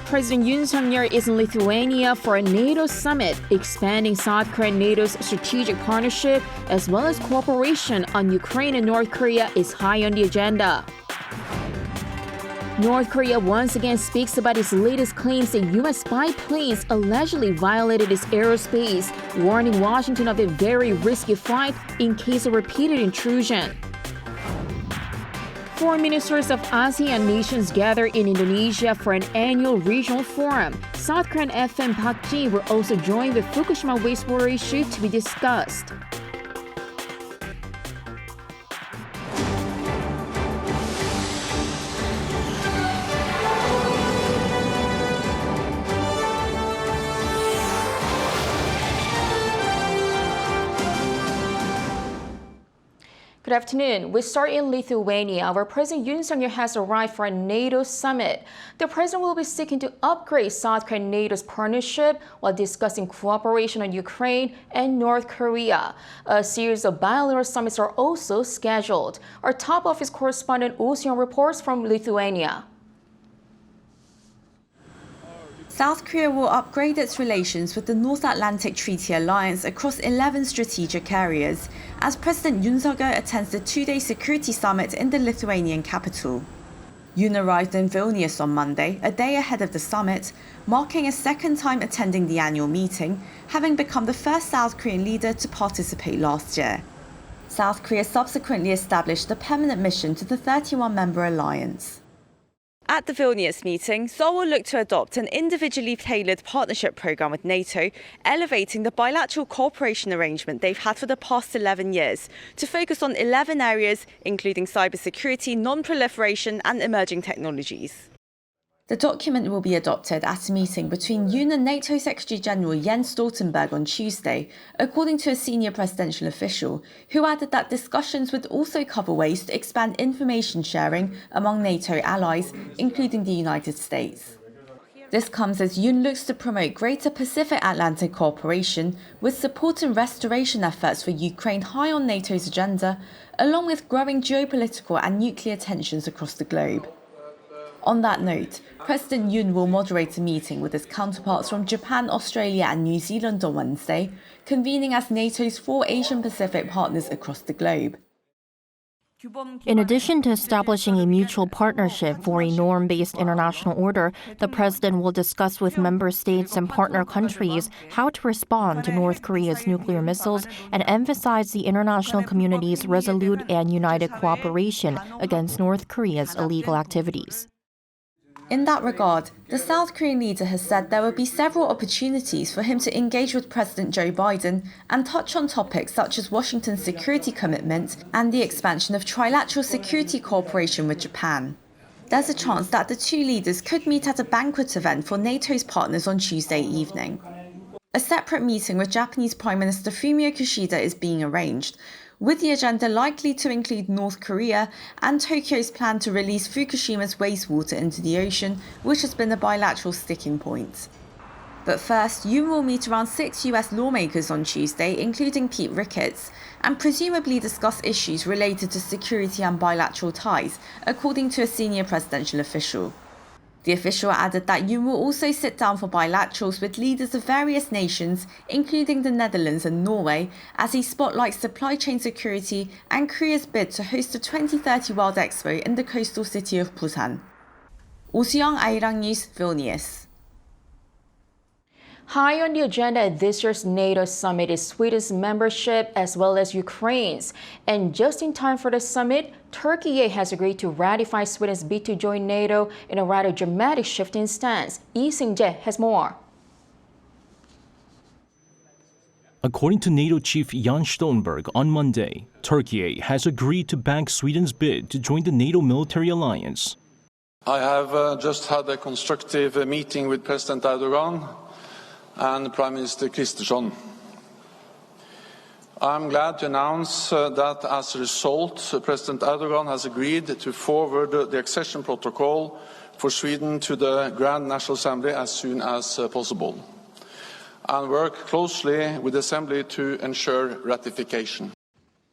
President Yoon Suk-yeol is in Lithuania for a NATO summit, expanding South Korea and NATO's strategic partnership, as well as cooperation on Ukraine and North Korea is high on the agenda. North Korea once again speaks about its latest claims that U.S. spy planes allegedly violated its airspace, warning Washington of a very risky flight in case of repeated intrusion. Foreign ministers of ASEAN nations gather in Indonesia for an annual regional forum. South Korean FM Park Ji will also join the Fukushima wastewater issue to be discussed. Good afternoon. We start in Lithuania, where President Yoon Suk-yeol has arrived for a NATO summit. The president will be seeking to upgrade South Korea and NATO's partnership while discussing cooperation on Ukraine and North Korea. A series of bilateral summits are also scheduled. Our top office correspondent Oh Seong reports from Lithuania. South Korea will upgrade its relations with the North Atlantic Treaty Alliance across 11 strategic areas as President Yoon Suk-yeol attends the two-day security summit in the Lithuanian capital. Yoon arrived in Vilnius on Monday, a day ahead of the summit, marking a second time attending the annual meeting, having become the first South Korean leader to participate last year. South Korea subsequently established a permanent mission to the 31-member alliance. At the Vilnius meeting, Seoul will look to adopt an individually tailored partnership programme with NATO, elevating the bilateral cooperation arrangement they've had for the past 11 years to focus on 11 areas, including cybersecurity, non-proliferation and emerging technologies. The document will be adopted at a meeting between Yoon and NATO Secretary-General Jens Stoltenberg on Tuesday, according to a senior presidential official, who added that discussions would also cover ways to expand information sharing among NATO allies, including the United States. This comes as Yoon looks to promote greater Pacific Atlantic cooperation, with support and restoration efforts for Ukraine high on NATO's agenda, along with growing geopolitical and nuclear tensions across the globe. On that note, President Yoon will moderate a meeting with his counterparts from Japan, Australia and New Zealand on Wednesday, convening as NATO's 4 Asian-Pacific partners across the globe. In addition to establishing a mutual partnership for a norm-based international order, the president will discuss with member states and partner countries how to respond to North Korea's nuclear missiles and emphasize the international community's resolute and united cooperation against North Korea's illegal activities. In that regard, the South Korean leader has said there will be several opportunities for him to engage with President Joe Biden and touch on topics such as Washington's security commitment and the expansion of trilateral security cooperation with Japan. There's a chance that the two leaders could meet at a banquet event for NATO's partners on Tuesday evening. A separate meeting with Japanese Prime Minister Fumio Kishida is being arranged, with the agenda likely to include North Korea and Tokyo's plan to release Fukushima's wastewater into the ocean, which has been a bilateral sticking point. But first, Yoon will meet around 6 US lawmakers on Tuesday, including Pete Ricketts, and presumably discuss issues related to security and bilateral ties, according to a senior presidential official. The official added that Yoon will also sit down for bilaterals with leaders of various nations, including the Netherlands and Norway, as he spotlights supply chain security and Korea's bid to host the 2030 World Expo in the coastal city of Busan. Oh Seong, Arirang News, Vilnius. High on the agenda at this year's NATO summit is Sweden's membership as well as Ukraine's. And just in time for the summit, Türkiye has agreed to ratify Sweden's bid to join NATO in a rather dramatic shift in stance. Lee Seung-jae has more. According to NATO chief Jens Stoltenberg on Monday, Türkiye has agreed to back Sweden's bid to join the NATO military alliance. I have just had a constructive meeting with President Erdogan and Prime Minister Kristersson. I'm glad to announce that as a result, President Erdogan has agreed to forward the accession protocol for Sweden to the Grand National Assembly as soon as possible, and work closely with the Assembly to ensure ratification.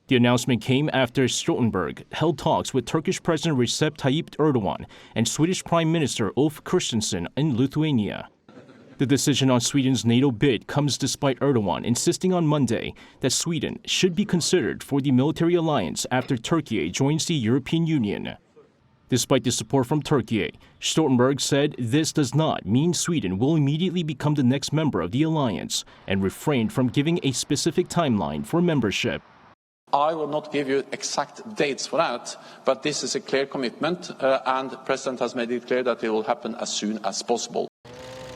The announcement came after Stoltenberg held talks with Turkish President Recep Tayyip Erdogan and Swedish Prime Minister Ulf Kristersson in Lithuania. The decision on Sweden's NATO bid comes despite Erdogan insisting on Monday that Sweden should be considered for the military alliance after Turkey joins the European Union. Despite the support from Turkey, Stoltenberg said this does not mean Sweden will immediately become the next member of the alliance and refrained from giving a specific timeline for membership. I will not give you exact dates for that, but this is a clear commitment, and the President has made it clear that it will happen as soon as possible.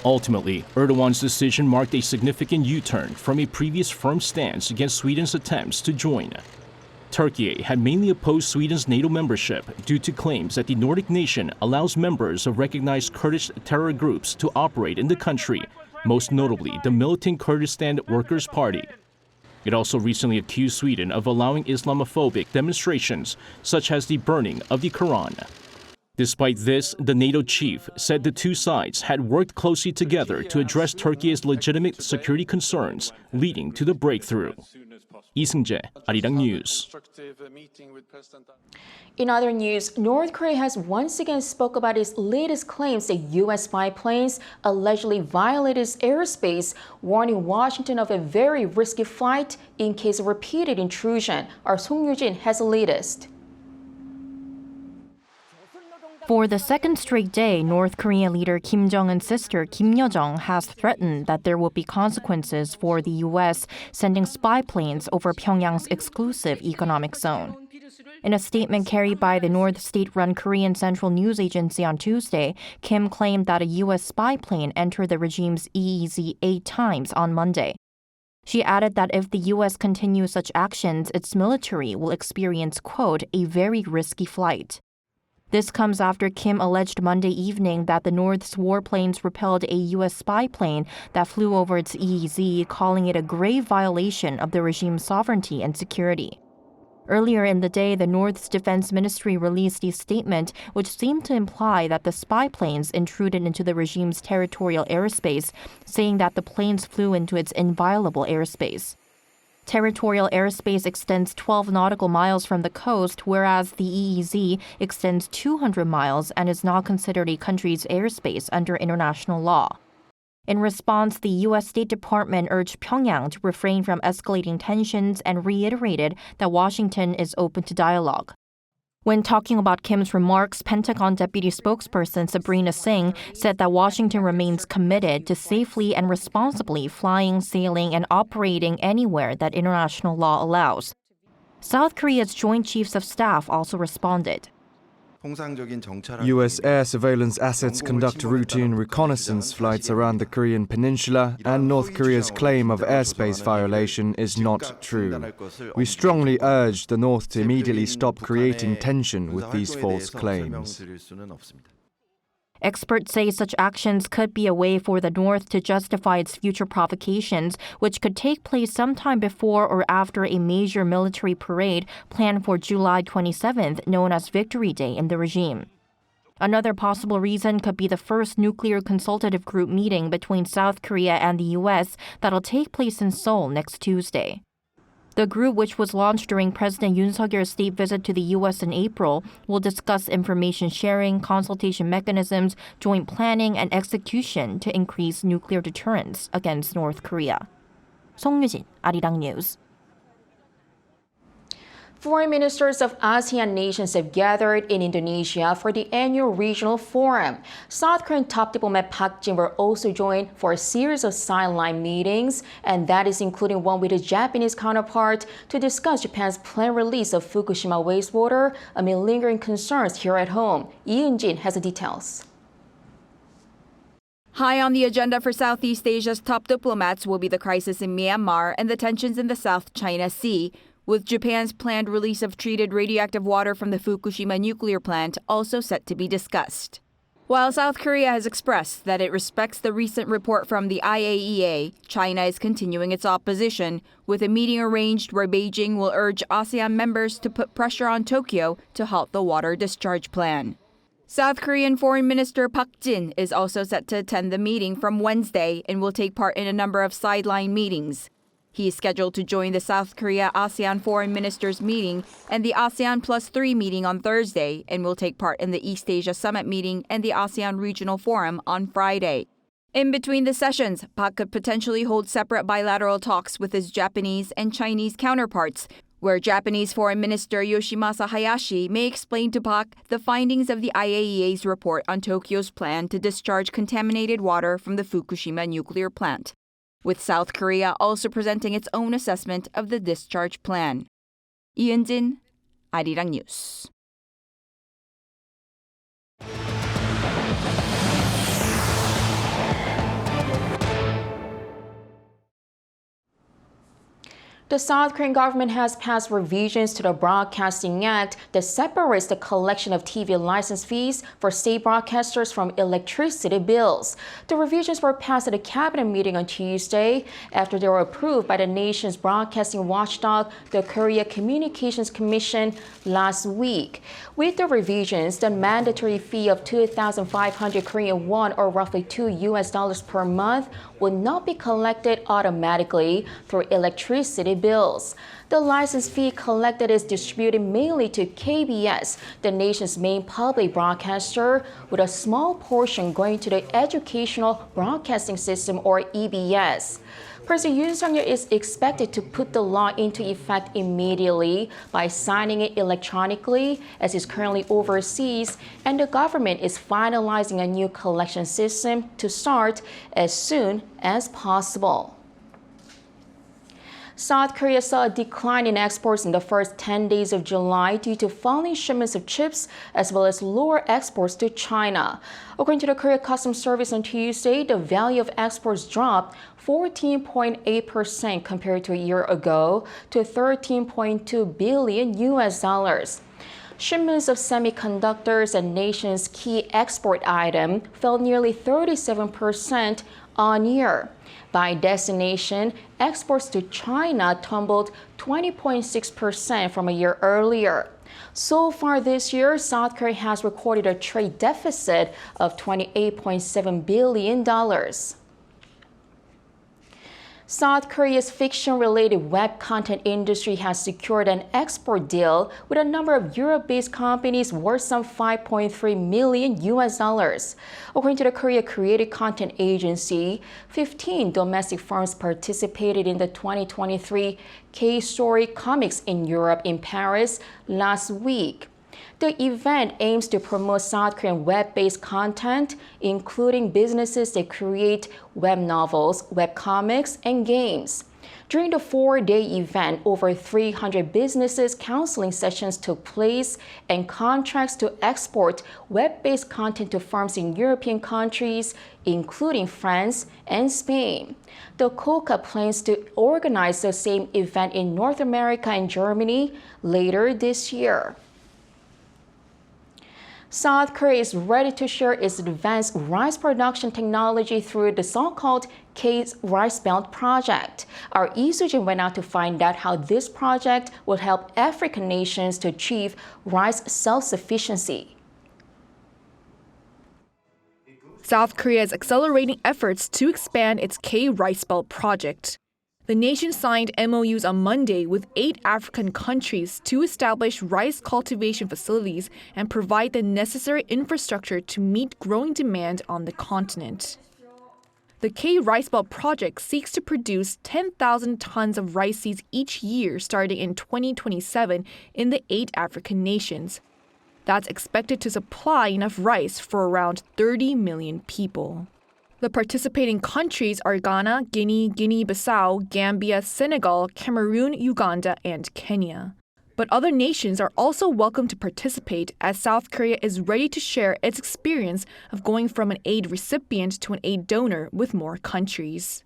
Ultimately, Erdogan's decision marked a significant U-turn from a previous firm stance against Sweden's attempts to join. Turkey had mainly opposed Sweden's NATO membership due to claims that the Nordic nation allows members of recognized Kurdish terror groups to operate in the country, most notably the militant Kurdistan Workers' Party. It also recently accused Sweden of allowing Islamophobic demonstrations, such as the burning of the Quran. Despite this, the NATO chief said the two sides had worked closely together to address Turkey's legitimate security concerns, leading to the breakthrough. Lee Seung-jae, Arirang News. In other news, North Korea has once again spoke about its latest claims that U.S. spy planes allegedly violated its airspace, warning Washington of a very risky flight in case of repeated intrusion. Our Song Yoo-jin has the latest. For the second straight day, North Korean leader Kim Jong-un's sister Kim Yo-jong has threatened that there will be consequences for the U.S. sending spy planes over Pyongyang's exclusive economic zone. In a statement carried by the North state-run Korean Central News Agency on Tuesday, Kim claimed that a U.S. spy plane entered the regime's EEZ 8 times on Monday. She added that if the U.S. continues such actions, its military will experience, quote, a very risky flight. This comes after Kim alleged Monday evening that the North's warplanes repelled a U.S. spy plane that flew over its EEZ, calling it a grave violation of the regime's sovereignty and security. Earlier in the day, the North's defense ministry released a statement which seemed to imply that the spy planes intruded into the regime's territorial airspace, saying that the planes flew into its inviolable airspace. Territorial airspace extends 12 nautical miles from the coast, whereas the EEZ extends 200 miles and is not considered a country's airspace under international law. In response, the U.S. State Department urged Pyongyang to refrain from escalating tensions and reiterated that Washington is open to dialogue. When talking about Kim's remarks, Pentagon Deputy Spokesperson Sabrina Singh said that Washington remains committed to safely and responsibly flying, sailing, and operating anywhere that international law allows. South Korea's Joint Chiefs of Staff also responded. U.S. air surveillance assets conduct routine reconnaissance flights around the Korean peninsula, and North Korea's claim of airspace violation is not true. We strongly urge the North to immediately stop creating tension with these false claims. Experts say such actions could be a way for the North to justify its future provocations, which could take place sometime before or after a major military parade planned for July 27th, known as Victory Day in the regime. Another possible reason could be the first nuclear consultative group meeting between South Korea and the U.S. that'll take place in Seoul next Tuesday. The group, which was launched during President Yoon Suk-yeol's state visit to the U.S. in April, will discuss information sharing, consultation mechanisms, joint planning, and execution to increase nuclear deterrence against North Korea. Song Yoo-jin, Arirang News. Foreign ministers of ASEAN nations have gathered in Indonesia for the annual regional forum. South Korean top diplomat Park Jin will also join for a series of sideline meetings, and that is including one with his Japanese counterpart to discuss Japan's planned release of Fukushima wastewater amid lingering concerns here at home. Lee Eun-jin has the details. High on the agenda for Southeast Asia's top diplomats will be the crisis in Myanmar and the tensions in the South China Sea, with Japan's planned release of treated radioactive water from the Fukushima nuclear plant also set to be discussed. While South Korea has expressed that it respects the recent report from the IAEA, China is continuing its opposition, with a meeting arranged where Beijing will urge ASEAN members to put pressure on Tokyo to halt the water discharge plan. South Korean Foreign Minister Park Jin is also set to attend the meeting from Wednesday and will take part in a number of sideline meetings. He is scheduled to join the South Korea ASEAN Foreign Ministers meeting and the ASEAN +3 meeting on Thursday, and will take part in the East Asia Summit meeting and the ASEAN Regional Forum on Friday. In between the sessions, Park could potentially hold separate bilateral talks with his Japanese and Chinese counterparts, where Japanese Foreign Minister Yoshimasa Hayashi may explain to Park the findings of the IAEA's report on Tokyo's plan to discharge contaminated water from the Fukushima nuclear plant, with South Korea also presenting its own assessment of the discharge plan. 이은진, Arirang News. The South Korean government has passed revisions to the Broadcasting Act that separates the collection of TV license fees for state broadcasters from electricity bills. The revisions were passed at a cabinet meeting on Tuesday after they were approved by the nation's broadcasting watchdog, the Korea Communications Commission, last week. With the revisions, the mandatory fee of 2,500 Korean won, or roughly $2 per month, will not be collected automatically through electricity bills. The license fee collected is distributed mainly to KBS, the nation's main public broadcaster, with a small portion going to the Educational Broadcasting System, or EBS. President Yoon Suk-yeol is expected to put the law into effect immediately by signing it electronically, as he's currently overseas, and the government is finalizing a new collection system to start as soon as possible. South Korea saw a decline in exports in the first 10 days of July due to falling shipments of chips as well as lower exports to China. According to the Korea Customs Service on Tuesday, the value of exports dropped 14.8% compared to a year ago to $13.2 billion. Shipments of semiconductors, a nation's key export item, fell nearly 37% on year. By destination, exports to China tumbled 20.6% from a year earlier. So far this year, South Korea has recorded a trade deficit of $28.7 billion. South Korea's fiction-related web content industry has secured an export deal with a number of Europe-based companies worth some $5.3 million. According to the Korea Creative Content Agency, 15 domestic firms participated in the 2023 K-Story Comics in Europe in Paris last week. The event aims to promote South Korean web-based content, including businesses that create web novels, web comics, and games. During the 4-day event, over 300 businesses counseling sessions took place, and contracts to export web-based content to firms in European countries, including France and Spain. The KOCA plans to organize the same event in North America and Germany later this year. South Korea is ready to share its advanced rice production technology through the so-called K-Ricebelt project. Our Lee Soo-jin went out to find out how this project will help African nations to achieve rice self-sufficiency. South Korea is accelerating efforts to expand its K-Ricebelt project. The nation signed MOUs on Monday with 8 African countries to establish rice cultivation facilities and provide the necessary infrastructure to meet growing demand on the continent. The K-Ricebelt project seeks to produce 10,000 tons of rice seeds each year starting in 2027 in the 8 African nations. That's expected to supply enough rice for around 30 million people. The participating countries are Ghana, Guinea, Guinea-Bissau, Gambia, Senegal, Cameroon, Uganda, and Kenya. But other nations are also welcome to participate, as South Korea is ready to share its experience of going from an aid recipient to an aid donor with more countries.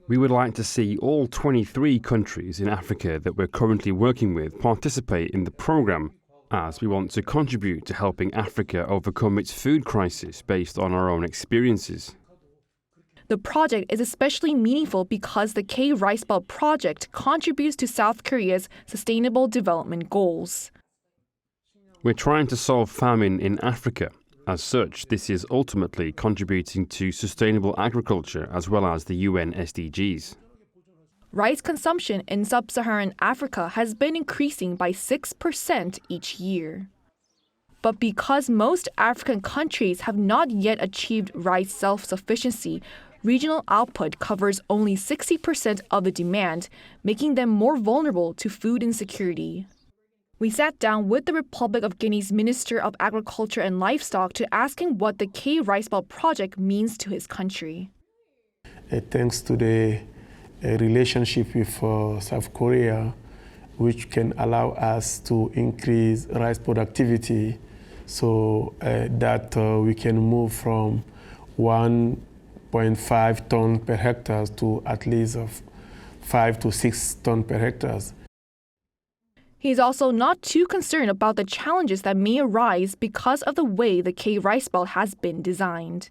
We would like to see all 23 countries in Africa that we're currently working with participate in the program, as we want to contribute to helping Africa overcome its food crisis based on our own experiences. The project is especially meaningful because the K-Ricebelt project contributes to South Korea's sustainable development goals. We're trying to solve famine in Africa. As such, this is ultimately contributing to sustainable agriculture as well as the UN SDGs. Rice consumption in sub-Saharan Africa has been increasing by 6% each year. But because most African countries have not yet achieved rice self-sufficiency, regional output covers only 60% of the demand, making them more vulnerable to food insecurity. We sat down with the Republic of Guinea's Minister of Agriculture and Livestock to ask him what the K-Ricebelt project means to his country. Thanks to the relationship with South Korea, which can allow us to increase rice productivity so that we can move from 1.5 ton per hectare to at least 5 to 6 ton per hectare. He's also not too concerned about the challenges that may arise because of the way the K-Ricebelt has been designed.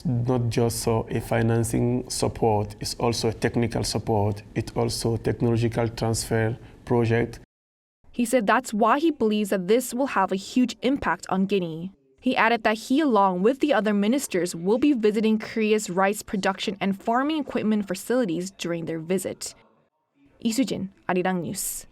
Not just a financing support, it's also a technical support. It's also a technological transfer project. He said that's why he believes that this will have a huge impact on Guinea. He added that he, along with the other ministers, will be visiting Korea's rice production and farming equipment facilities during their visit. 이수진, Arirang News.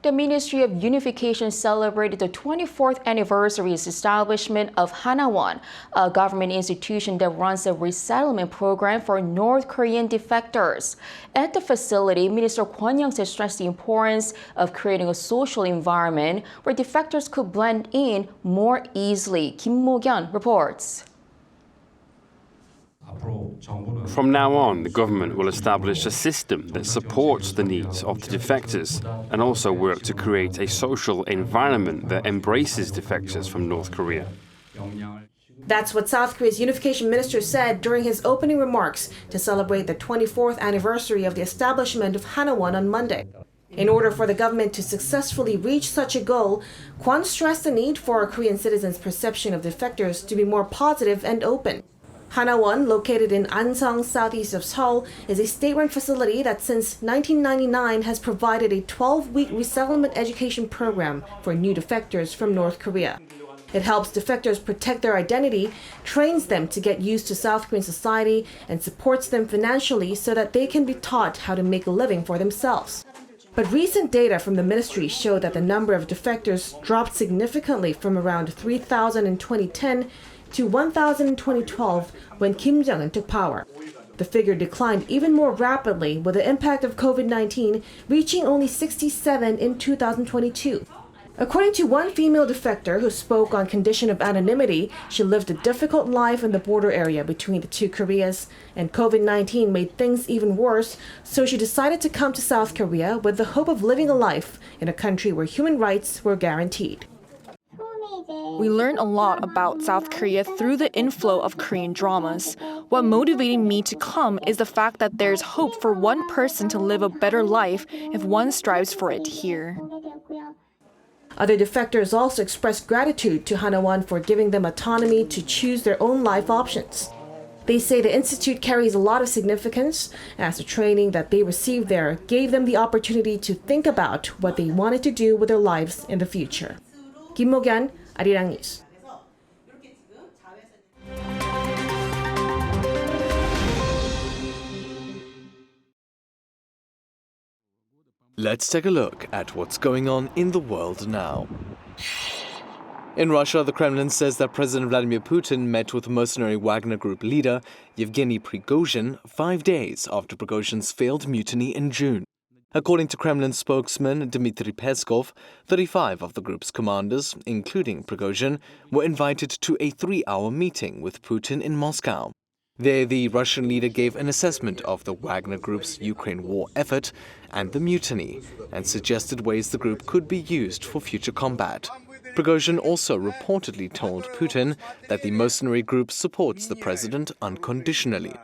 The Ministry of Unification celebrated the 24th anniversary establishment of Hanawon, a government institution that runs a resettlement program for North Korean defectors. At the facility, Minister Kwon Young-se stressed the importance of creating a social environment where defectors could blend in more easily. Kim Mo-kyun reports. From now on, the government will establish a system that supports the needs of the defectors and also work to create a social environment that embraces defectors from North Korea. That's what South Korea's unification minister said during his opening remarks to celebrate the 24th anniversary of the establishment of Hanawon on Monday. In order for the government to successfully reach such a goal, Kwon stressed the need for Korean citizens' perception of defectors to be more positive and open. Hanawon, located in Ansang, southeast of Seoul, is a state-run facility that since 1999 has provided a 12-week resettlement education program for new defectors from North Korea. It helps defectors protect their identity, trains them to get used to South Korean society, and supports them financially so that they can be taught how to make a living for themselves. But recent data from the ministry show that the number of defectors dropped significantly from around 3,000 in 2010 to 1,000 in 2012 when Kim Jong-un took power. The figure declined even more rapidly with the impact of COVID-19 reaching only 67 in 2022. According to one female defector who spoke on condition of anonymity, she lived a difficult life in the border area between the two Koreas, and COVID-19 made things even worse, so she decided to come to South Korea with the hope of living a life in a country where human rights were guaranteed. We learned a lot about South Korea through the inflow of Korean dramas. What motivated me to come is the fact that there's hope for one person to live a better life if one strives for it here. Other defectors also expressed gratitude to Hanawon for giving them autonomy to choose their own life options. They say the institute carries a lot of significance, as the training that they received there gave them the opportunity to think about what they wanted to do with their lives in the future. Kim Mo-kyun, Arirang News. Let's take a look at what's going on in the world now. In Russia, the Kremlin says that President Vladimir Putin met with mercenary Wagner Group leader Yevgeny Prigozhin 5 days after Prigozhin's failed mutiny in June. According to Kremlin spokesman Dmitry Peskov, 35 of the group's commanders, including Prigozhin, were invited to a 3-hour meeting with Putin in Moscow. There, the Russian leader gave an assessment of the Wagner Group's Ukraine war effort and the mutiny, and suggested ways the group could be used for future combat. Prigozhin also reportedly told Putin that the mercenary group supports the president unconditionally.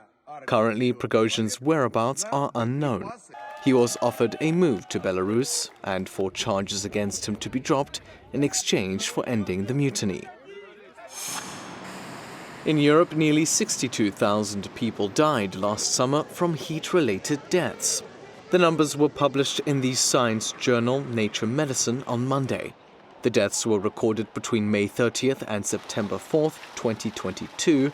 Currently, Prigozhin's whereabouts are unknown. He was offered a move to Belarus and for charges against him to be dropped in exchange for ending the mutiny. In Europe, nearly 62,000 people died last summer from heat-related deaths. The numbers were published in the science journal Nature Medicine on Monday. The deaths were recorded between May 30th and September 4th, 2022,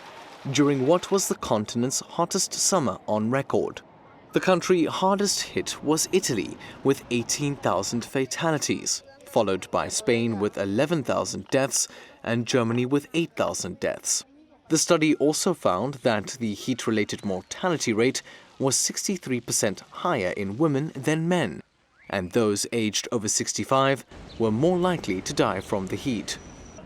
during what was the continent's hottest summer on record. The country hardest hit was Italy, with 18,000 fatalities, followed by Spain with 11,000 deaths and Germany with 8,000 deaths. The study also found that the heat-related mortality rate was 63% higher in women than men, and those aged over 65 were more likely to die from the heat.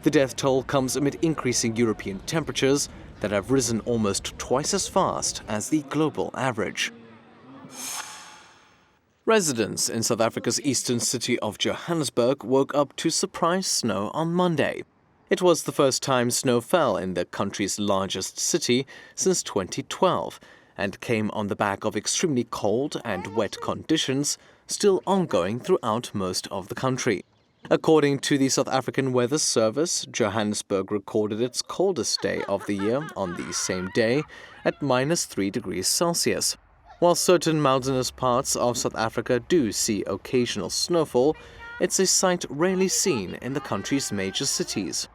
The death toll comes amid increasing European temperatures that have risen almost twice as fast as the global average. Residents in South Africa's eastern city of Johannesburg woke up to surprise snow on Monday. It was the first time snow fell in the country's largest city since 2012 and came on the back of extremely cold and wet conditions still ongoing throughout most of the country. According to the South African Weather Service, Johannesburg recorded its coldest day of the year on the same day at -3 degrees Celsius. While certain mountainous parts of South Africa do see occasional snowfall, it's a sight rarely seen in the country's major cities.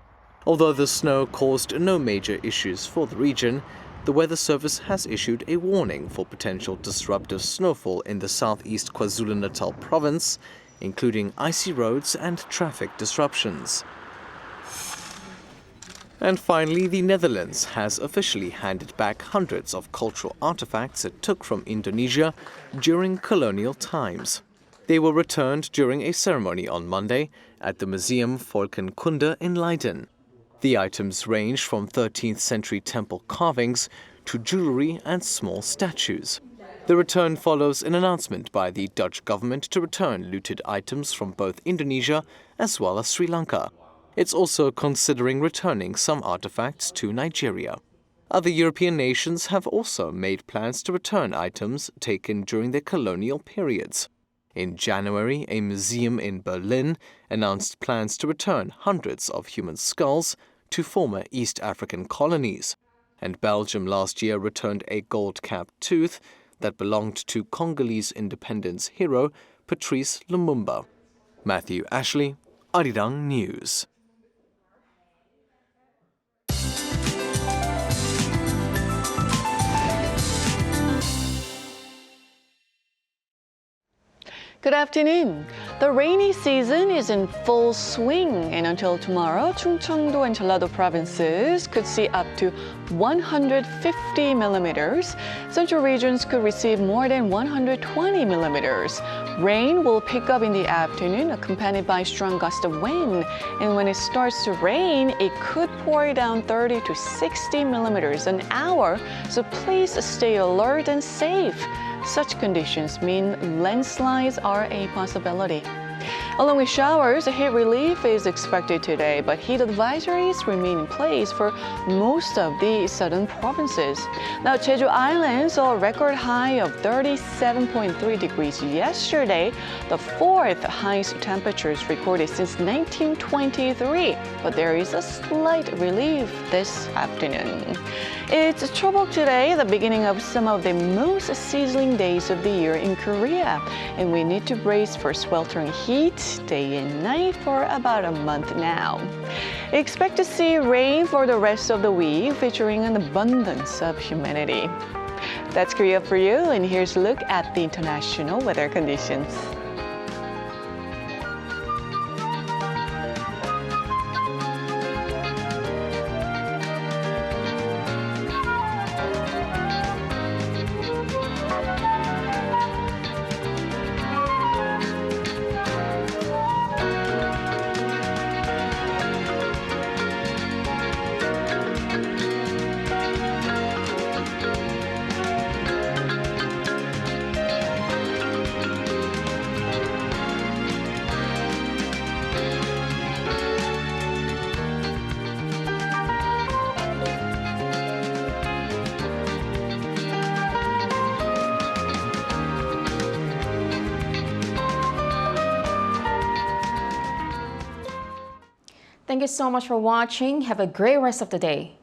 Although the snow caused no major issues for the region, the Weather Service has issued a warning for potential disruptive snowfall in the southeast KwaZulu-Natal province, including icy roads and traffic disruptions. And finally, the Netherlands has officially handed back hundreds of cultural artifacts it took from Indonesia during colonial times. They were returned during a ceremony on Monday at the Museum Volkenkunde in Leiden. The items range from 13th century temple carvings to jewelry and small statues. The return follows an announcement by the Dutch government to return looted items from both Indonesia as well as Sri Lanka. It's also considering returning some artifacts to Nigeria. Other European nations have also made plans to return items taken during their colonial periods. In January, a museum in Berlin announced plans to return hundreds of human skulls to former East African colonies. And Belgium last year returned a gold-capped tooth that belonged to Congolese independence hero Patrice Lumumba. Matthew Ashley, Arirang News. Good afternoon. The rainy season is in full swing, and until tomorrow, Chungcheongdo and Jeollado provinces could see up to 150 millimeters. Central regions could receive more than 120 millimeters. Rain will pick up in the afternoon, accompanied by strong gusts of wind. And when it starts to rain, it could pour down 30 to 60 millimeters an hour, so please stay alert and safe. Such conditions mean landslides are a possibility. Along with showers, heat relief is expected today, but heat advisories remain in place for most of the southern provinces. Now, Jeju Island saw a record high of 37.3 degrees yesterday, the fourth highest temperatures recorded since 1923. But there is a slight relief this afternoon. It's Chobok today, the beginning of some of the most sizzling days of the year in Korea, and we need to brace for sweltering heat day and night for about a month now. Expect to see rain for the rest of the week, featuring an abundance of humidity. That's Korea for you, and here's a look at the international weather conditions. Thank you so much for watching. Have a great rest of the day.